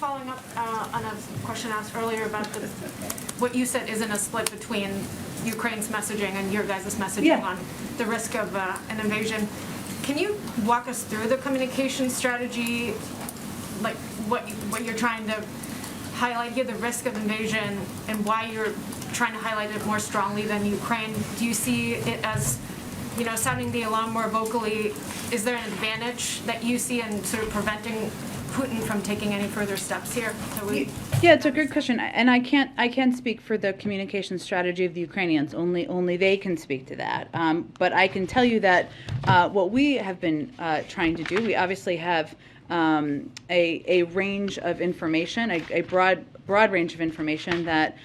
following up on a question asked earlier about what you said isn't a split between Ukraine's messaging and your guys' messaging on the risk of an invasion. Can you walk us through the communication strategy, like what you're trying to highlight here, the risk of invasion, and why you're trying to highlight it more strongly than Ukraine? Do you see it as, sounding the alarm more vocally? Is there an advantage that you see in sort of preventing Putin from taking any further steps here? Yeah, it's a good question, and I can't speak for the communication strategy of the Ukrainians. Only they can speak to that. But I can tell you that what we have been trying to do, we obviously have a range of information, a broad range of information that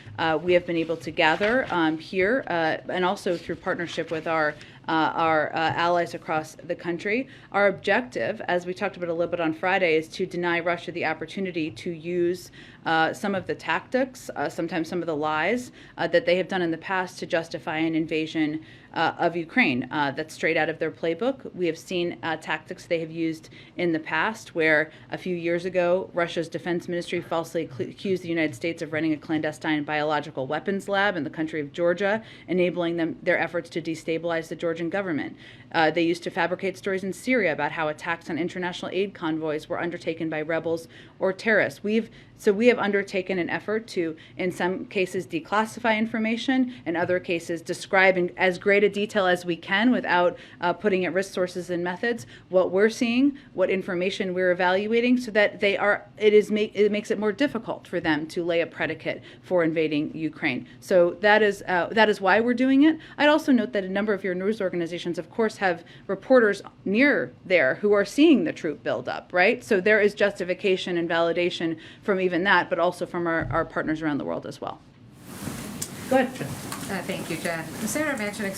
we have been able to gather here, and also through partnership with our allies across the country. Our objective, as we talked about a little bit on Friday, is to deny Russia the opportunity to use some of the tactics, sometimes some of the lies that they have done in the past to justify an invasion of Ukraine. That's straight out of their playbook. We have seen tactics they have used in the past, where a few years ago, Russia's defense ministry falsely accused the United States of running a clandestine biological weapons lab in the country of Georgia, enabling their efforts to destabilize the Georgian government. They used to fabricate stories in Syria about how attacks on international aid convoys were undertaken by rebels or terrorists. We have undertaken an effort to, in some cases, declassify information, in other cases, describe in as great a detail as we can without putting at risk sources and methods what we're seeing, what information we're evaluating, so that it makes it more difficult for them to lay a predicate for invading Ukraine. So that is why we're doing it. I'd also note that a number of your news organizations, of course, have reporters near there who are seeing the troop buildup, right? So there is justification and validation from even that, but also from our partners around the world as well. Go ahead. Thank you, Jen. Sarah mentioned